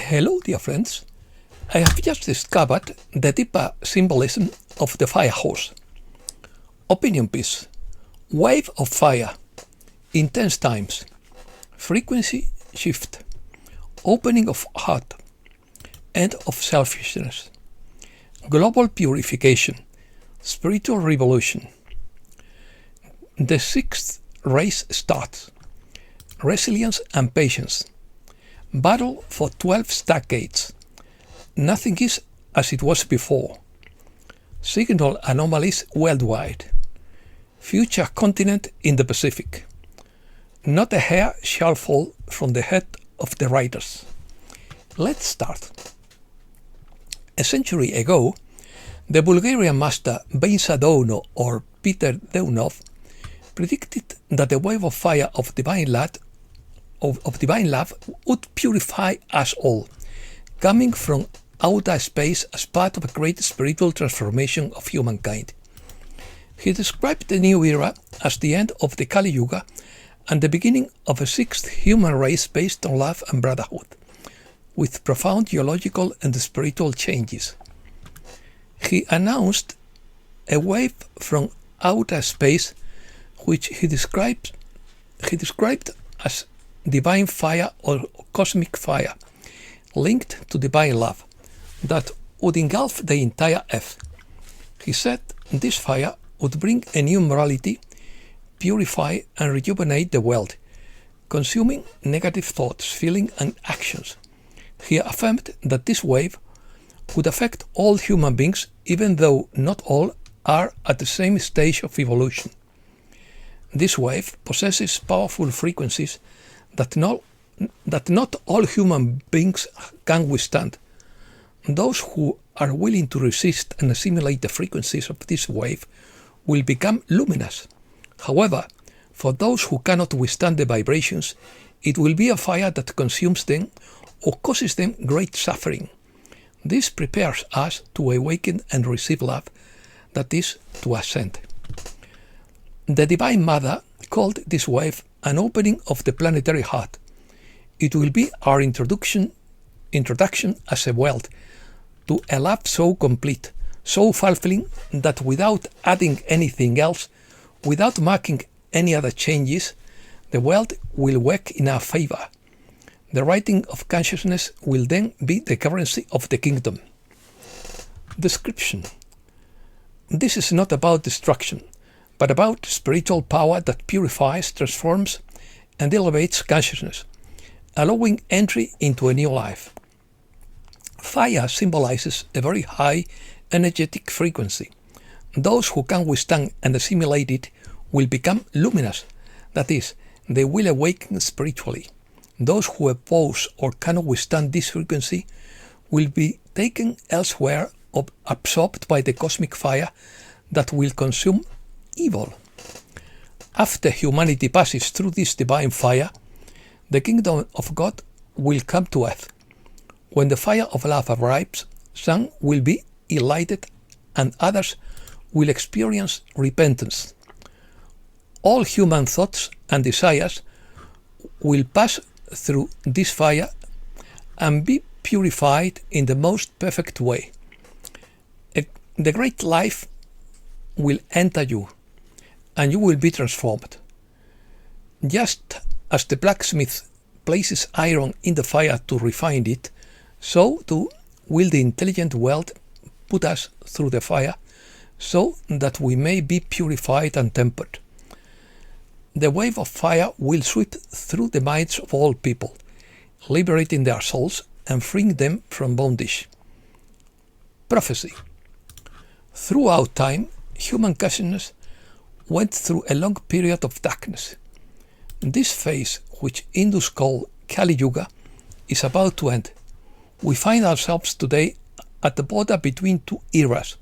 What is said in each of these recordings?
Hello, dear friends. I have just discovered the deeper symbolism of the fire hose. Opinion piece. Wave of fire. Intense times. Frequency shift. Opening of heart. End of selfishness. Global purification. Spiritual revolution. The sixth race starts. Resilience and patience. Battle for 12 stargates. Nothing is as it was before. Signal anomalies worldwide. Future continent in the Pacific. Not a hair shall fall from the head of the writers. Let's start. A century ago, the Bulgarian master Benza Douno, or Peter Deunov, predicted that the wave of fire of divine love would purify us all, coming from outer space as part of a great spiritual transformation of humankind. He described the new era as the end of the Kali Yuga and the beginning of a sixth human race based on love and brotherhood, with profound geological and spiritual changes. He announced a wave from outer space which he described as divine fire or cosmic fire, linked to divine love, that would engulf the entire earth. He said this fire would bring a new morality, purify and rejuvenate the world, consuming negative thoughts, feelings and actions. He affirmed that this wave would affect all human beings, even though not all are at the same stage of evolution. This wave possesses powerful frequencies that not all human beings can withstand. Those who are willing to resist and assimilate the frequencies of this wave will become luminous. However, for those who cannot withstand the vibrations, it will be a fire that consumes them or causes them great suffering. This prepares us to awaken and receive love, that is, to ascend. The Divine Mother called this wave an opening of the planetary heart. It will be our introduction as a world to a love so complete, so fulfilling that without adding anything else, without marking any other changes, the world will work in our favor. The writing of consciousness will then be the currency of the kingdom. Description. This is not about destruction, but about spiritual power that purifies, transforms, and elevates consciousness, allowing entry into a new life. Fire symbolizes a very high energetic frequency. Those who can withstand and assimilate it will become luminous, that is, they will awaken spiritually. Those who oppose or cannot withstand this frequency will be taken elsewhere or absorbed by the cosmic fire that will consume evil. After humanity passes through this divine fire, the kingdom of God will come to earth. When the fire of love arrives, some will be enlightened and others will experience repentance. All human thoughts and desires will pass through this fire and be purified in the most perfect way. The great life will enter you, and you will be transformed. Just as the blacksmith places iron in the fire to refine it, so too will the intelligent world put us through the fire, so that we may be purified and tempered. The wave of fire will sweep through the minds of all people, liberating their souls and freeing them from bondage. Prophecy. Throughout time, human consciousness went through a long period of darkness. This phase, which Hindus call Kali Yuga, is about to end. We find ourselves today at the border between two eras,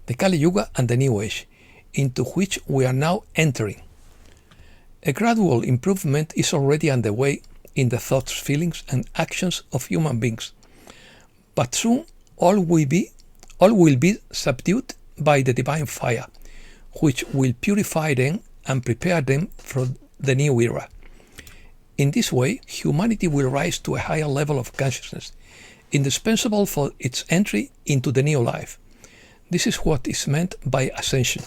the Kali Yuga and the New Age, into which we are now entering. A gradual improvement is already underway in the thoughts, feelings and actions of human beings, but soon all will be subdued by the divine fire, which will purify them and prepare them for the new era. In this way, humanity will rise to a higher level of consciousness, indispensable for its entry into the new life. This is what is meant by ascension.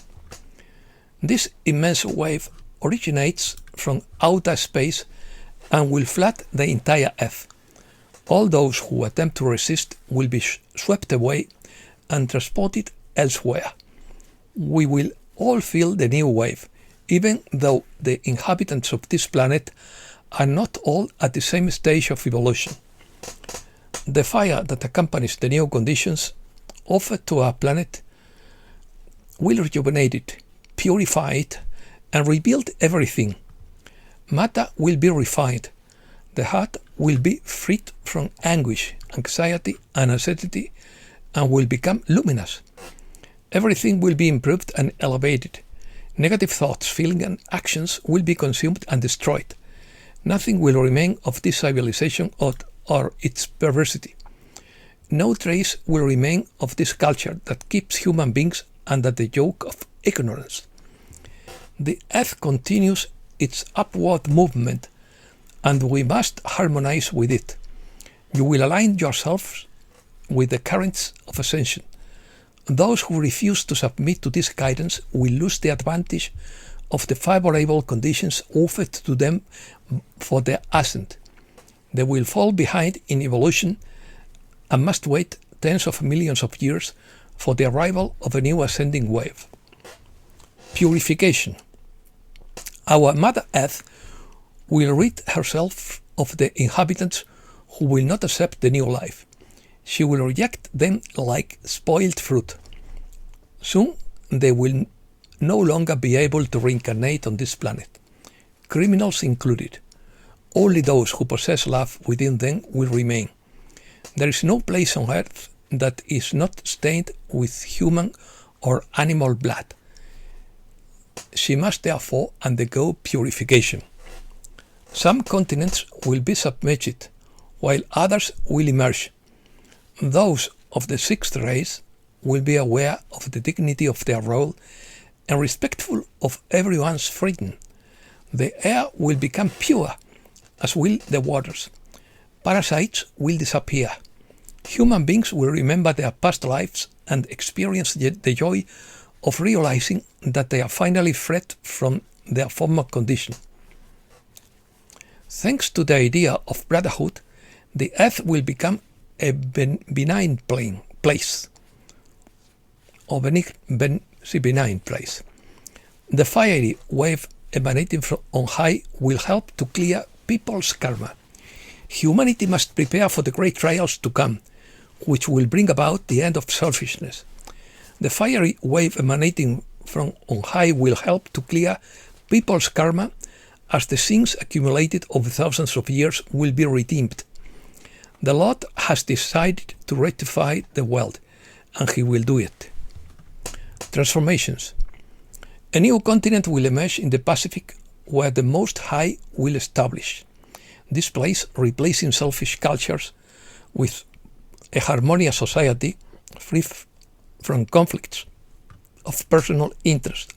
This immense wave originates from outer space and will flood the entire Earth. All those who attempt to resist will be swept away and transported elsewhere. We will all feel the new wave, even though the inhabitants of this planet are not all at the same stage of evolution. The fire that accompanies the new conditions offered to our planet will rejuvenate it, purify it, and rebuild everything. Matter will be refined. The heart will be freed from anguish, anxiety, and uncertainty, and will become luminous. Everything will be improved and elevated. Negative thoughts, feelings, and actions will be consumed and destroyed. Nothing will remain of this civilization or its perversity. No trace will remain of this culture that keeps human beings under the yoke of ignorance. The earth continues its upward movement, and we must harmonize with it. You will align yourselves with the currents of ascension. Those who refuse to submit to this guidance will lose the advantage of the favorable conditions offered to them for their ascent. They will fall behind in evolution and must wait tens of millions of years for the arrival of a new ascending wave. Purification. Our Mother Earth will rid herself of the inhabitants who will not accept the new life. She will reject them like spoiled fruit. Soon they will no longer be able to reincarnate on this planet, criminals included. Only those who possess love within them will remain. There is no place on earth that is not stained with human or animal blood. She must therefore undergo purification. Some continents will be submerged, while others will emerge. Those of the sixth race will be aware of the dignity of their role and respectful of everyone's freedom. The air will become pure, as will the waters. Parasites will disappear. Human beings will remember their past lives and experience the joy of realizing that they are finally freed from their former condition. Thanks to the idea of brotherhood, the earth will become a benign place. Benign place. The fiery wave emanating from on high will help to clear people's karma. Humanity must prepare for the great trials to come, which will bring about the end of selfishness. The fiery wave emanating from on high will help to clear people's karma, as the sins accumulated over thousands of years will be redeemed. The Lord has decided to rectify the world, and He will do it. Transformations. A new continent will emerge in the Pacific, where the Most High will establish. This place, replacing selfish cultures with a harmonious society free from conflicts of personal interest.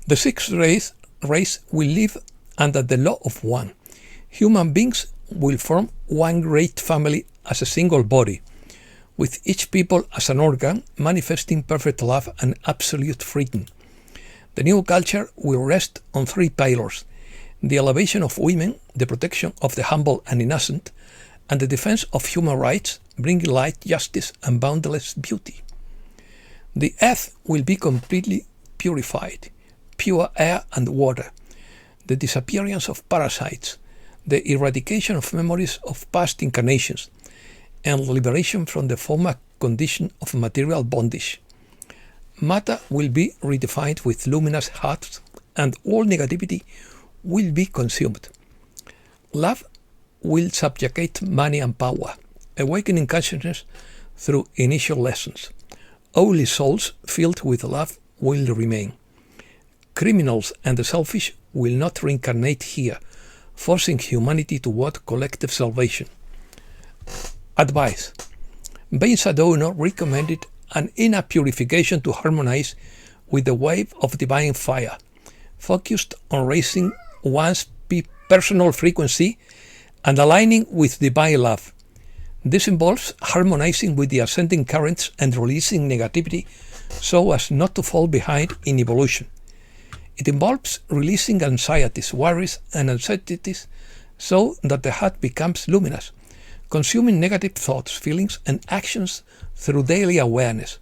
The sixth race will live under the law of one. Human beings will form one great family as a single body, with each people as an organ manifesting perfect love and absolute freedom. The new culture will rest on three pillars: the elevation of women, the protection of the humble and innocent, and the defense of human rights, bringing light, justice, and boundless beauty. The earth will be completely purified, pure air and water, the disappearance of parasites, the eradication of memories of past incarnations, and liberation from the former condition of material bondage. Matter will be redefined with luminous hearts, and all negativity will be consumed. Love will subjugate money and power, awakening consciousness through initial lessons. Only souls filled with love will remain. Criminals and the selfish will not reincarnate here, forcing humanity toward collective salvation. Advice. Bain Sadowno recommended an inner purification to harmonize with the wave of divine fire, focused on raising one's personal frequency and aligning with divine love. This involves harmonizing with the ascending currents and releasing negativity so as not to fall behind in evolution. It involves releasing anxieties, worries, and uncertainties so that the heart becomes luminous, consuming negative thoughts, feelings, and actions through daily awareness,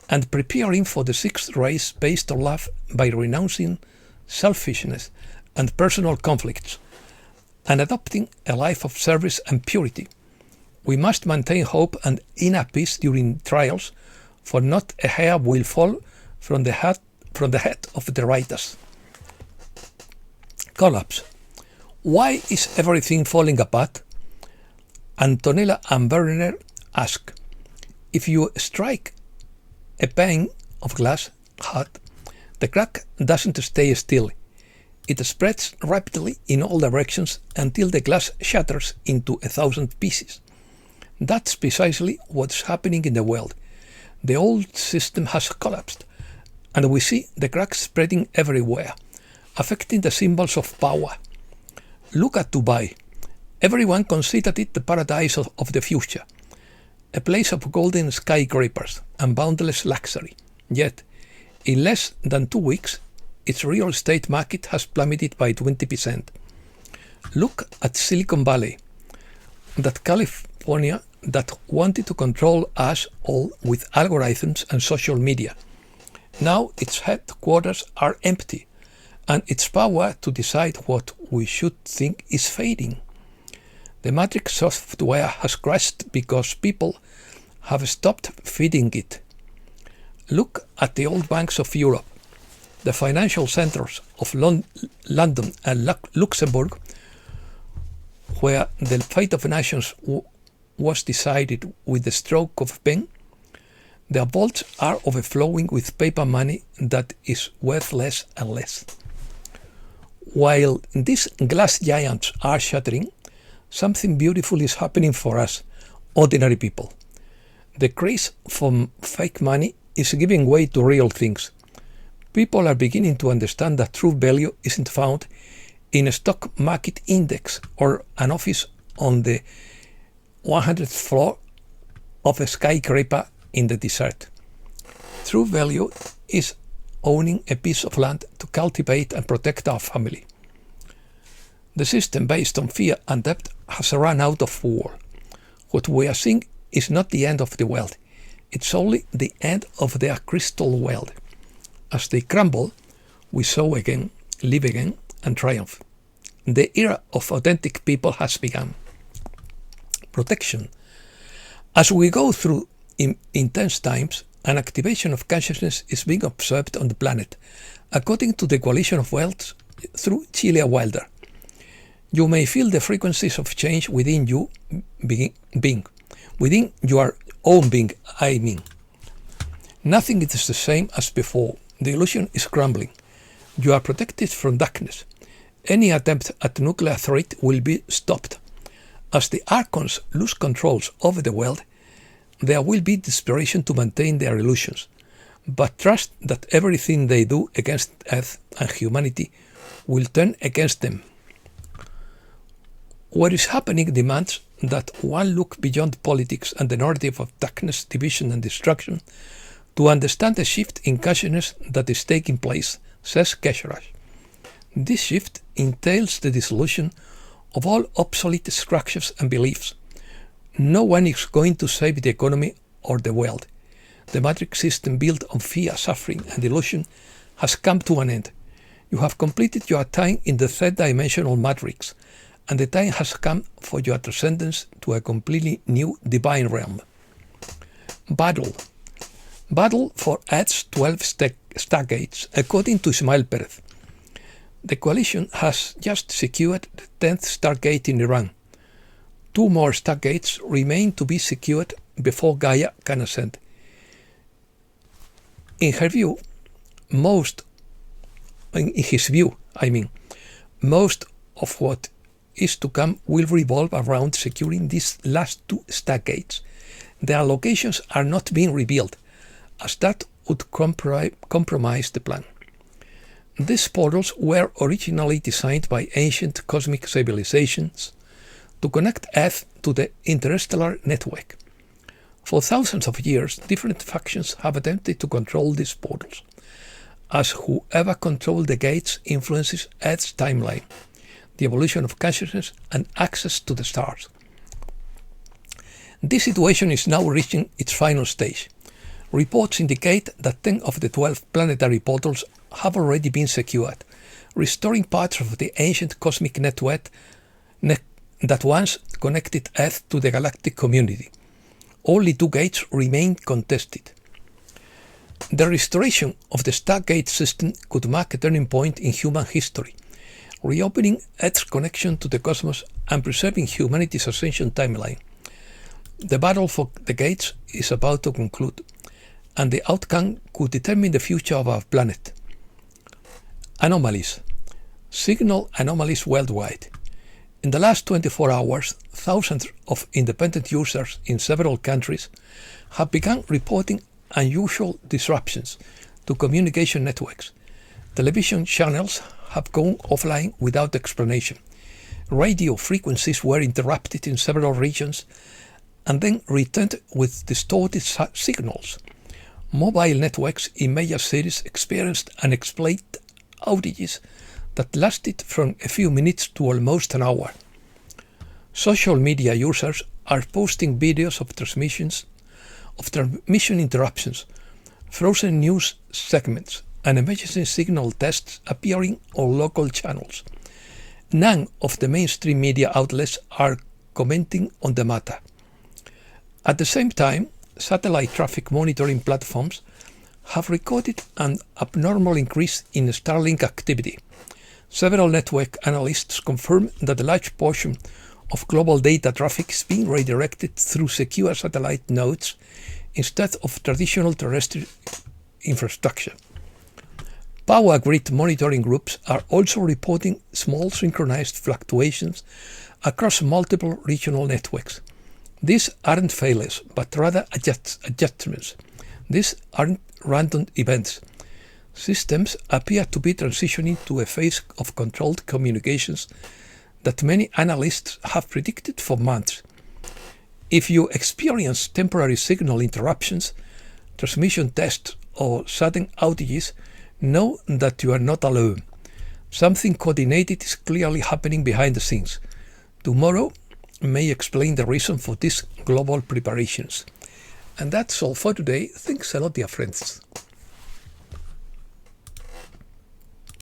and preparing for the sixth race based on love by renouncing selfishness and personal conflicts, and adopting a life of service and purity. We must maintain hope and inner peace during trials, for not a hair will fall from the head of the righteous. Collapse. Why is everything falling apart? Antonella and Werner ask. If you strike a pane of glass hard, the crack doesn't stay still. It spreads rapidly in all directions until the glass shatters into 1,000 pieces. That's precisely what's happening in the world. The old system has collapsed, and we see the cracks spreading everywhere, affecting the symbols of power. Look at Dubai. Everyone considered it the paradise of the future, a place of golden skyscrapers and boundless luxury. Yet, in less than 2 weeks, its real estate market has plummeted by 20%. Look at Silicon Valley, that California that wanted to control us all with algorithms and social media. Now its headquarters are empty, and its power to decide what we should think is fading. The Matrix software has crashed because people have stopped feeding it. Look at the old banks of Europe, the financial centers of London and Luxembourg, where the fate of nations was decided with the stroke of a pen. Their vaults are overflowing with paper money that is worth less and less. While these glass giants are shattering, something beautiful is happening for us, ordinary people. The craze for fake money is giving way to real things. People are beginning to understand that true value isn't found in a stock market index or an office on the 100th floor of a skyscraper in the desert. True value is owning a piece of land to cultivate and protect our family. The system based on fear and debt has run out of fuel. What we are seeing is not the end of the world. It's only the end of their crystal world. As they crumble, we sow again, live again, and triumph. The era of authentic people has begun. Protection. As we go through intense times, an activation of consciousness is being observed on the planet, according to the Coalition of Worlds through Celia Wilder. You may feel the frequencies of change within you being, within your own being, I mean. Nothing is the same as before. The illusion is crumbling. You are protected from darkness. Any attempt at nuclear threat will be stopped. As the Archons lose controls over the world, there will be desperation to maintain their illusions, but trust that everything they do against Earth and humanity will turn against them. What is happening demands that one look beyond politics and the narrative of darkness, division, and destruction to understand the shift in consciousness that is taking place, says Kesharas. This shift entails the dissolution of all obsolete structures and beliefs. No one is going to save the economy or the world. The matrix system built on fear, suffering, and illusion has come to an end. You have completed your time in the third-dimensional matrix, and the time has come for your transcendence to a completely new divine realm. Battle. Battle for Earth's 12 stargates, according to Ismail Perez. The coalition has just secured the 10th stargate in Iran. 2 more stargates remain to be secured before Gaia can ascend. In his view, most of what is to come will revolve around securing these last 2 stargates. Their locations are not being revealed, as that would compromise the plan. These portals were originally designed by ancient cosmic civilizations to connect Earth to the interstellar network. For thousands of years, different factions have attempted to control these portals, as whoever controls the gates influences Earth's timeline, the evolution of consciousness, and access to the stars. This situation is now reaching its final stage. Reports indicate that 10 of the 12 planetary portals have already been secured, restoring parts of the ancient cosmic network that once connected Earth to the galactic community. Only 2 gates remain contested. The restoration of the stargate system could mark a turning point in human history, reopening Earth's connection to the cosmos and preserving humanity's ascension timeline. The battle for the gates is about to conclude, and the outcome could determine the future of our planet. Anomalies. Signal anomalies worldwide. In the last 24 hours, thousands of independent users in several countries have begun reporting unusual disruptions to communication networks. Television channels have gone offline without explanation. Radio frequencies were interrupted in several regions and then returned with distorted signals. Mobile networks in major cities experienced unexplained outages that lasted from a few minutes to almost an hour. Social media users are posting videos of transmission interruptions, frozen news segments, and emergency signal tests appearing on local channels. None of the mainstream media outlets are commenting on the matter. At the same time, satellite traffic monitoring platforms have recorded an abnormal increase in Starlink activity. Several network analysts confirm that a large portion of global data traffic is being redirected through secure satellite nodes instead of traditional terrestrial infrastructure. Power grid monitoring groups are also reporting small synchronized fluctuations across multiple regional networks. These aren't failures, but rather adjustments. These aren't random events. Systems appear to be transitioning to a phase of controlled communications that many analysts have predicted for months. If you experience temporary signal interruptions, transmission tests, or sudden outages, know that you are not alone. Something coordinated is clearly happening behind the scenes. Tomorrow may explain the reason for these global preparations. And that's all for today. Thanks a lot, dear friends.